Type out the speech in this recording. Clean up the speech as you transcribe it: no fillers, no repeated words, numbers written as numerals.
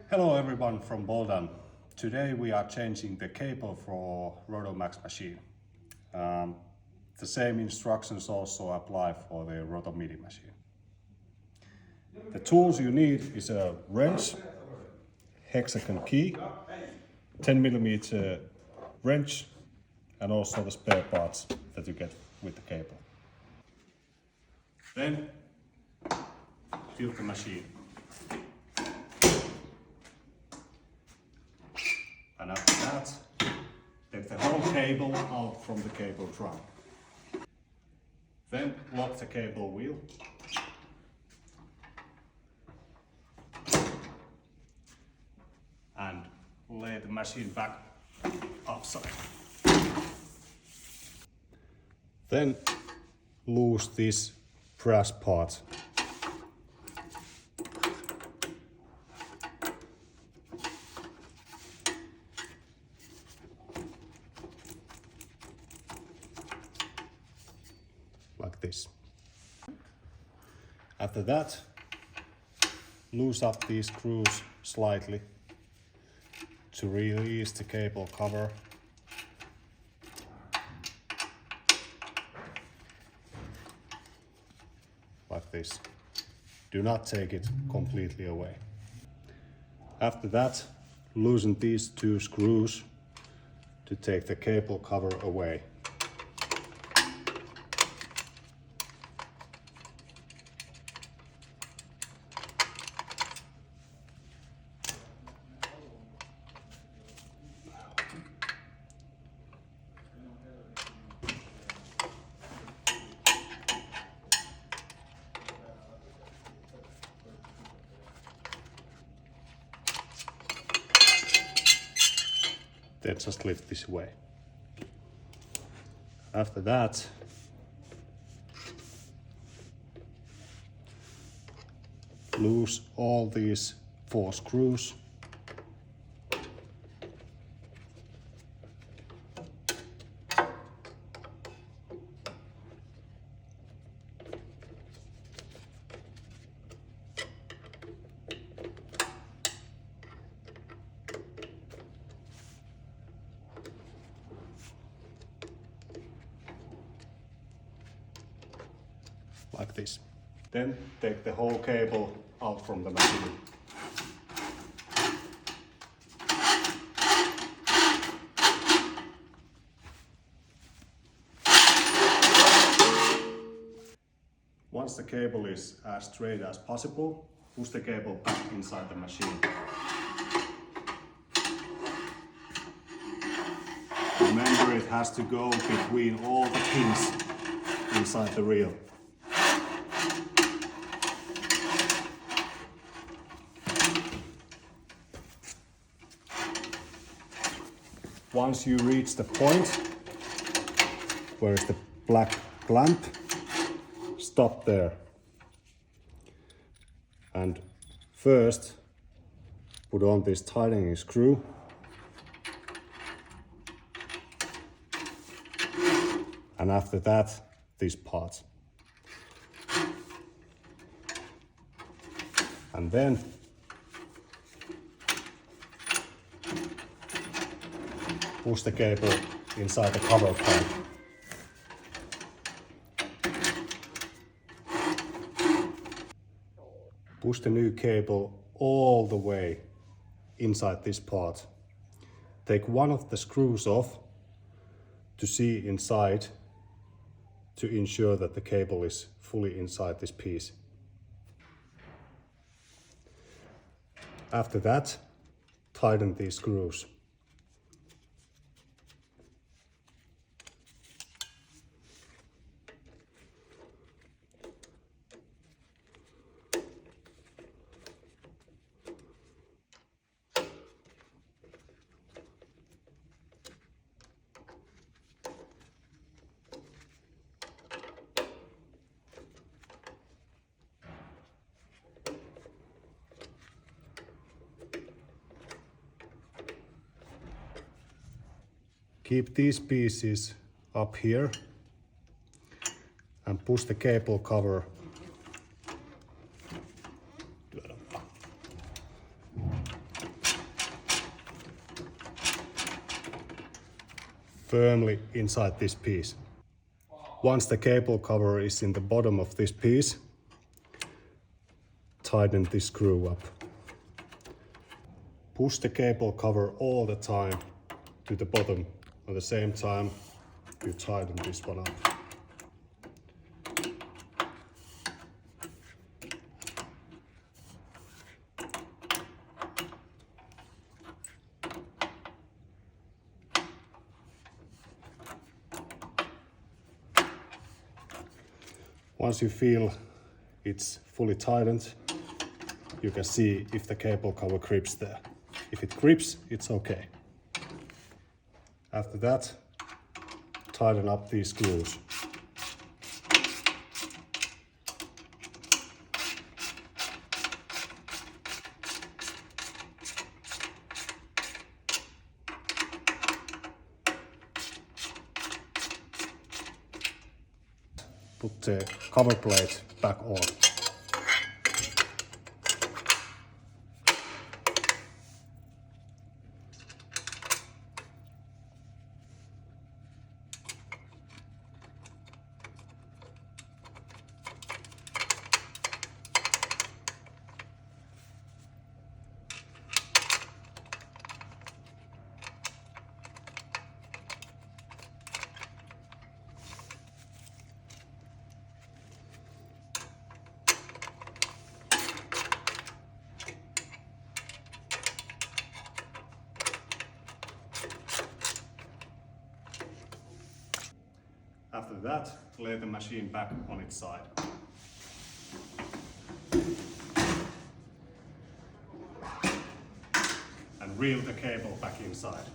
Hello everyone from Boldan. Today we are changing the cable for RotoMax machine. The same instructions also apply for the RotoMidi machine. The tools you need is a wrench, hexagon key, 10mm wrench, and also the spare parts that you get with the cable. Then tilt the machine. And after that, take the whole cable out from the cable drum. Then lock the cable wheel. And lay the machine back upside. Then loose this brass part. Like this. After that, loose up these screws slightly to release the cable cover. Like this. Do not take it completely away. After that, loosen these two screws to take the cable cover away. Then just lift this away. After that, loose all these 4 screws. Like this. Then take the whole cable out from the machine. Once the cable is as straight as possible, push the cable back inside the machine. Remember, it has to go between all the pins inside the reel. Once you reach the point where is the black clamp, stop there. And first put on this tightening screw. And after that, these parts. And then push the cable inside the cover pipe. Push the new cable all the way inside this part. Take one of the screws off to see inside to ensure that the cable is fully inside this piece. After that, tighten these screws. Keep these pieces up here and push the cable cover firmly inside this piece. Once the cable cover is in the bottom of this piece, tighten this screw up. Push the cable cover all the time to the bottom. At the same time, you tighten this one up. Once you feel it's fully tightened, you can see if the cable cover grips there. If it grips, it's okay. After that, tighten up these screws. Put the cover plate back on. After that, lay the machine back on its side. And reel the cable back inside.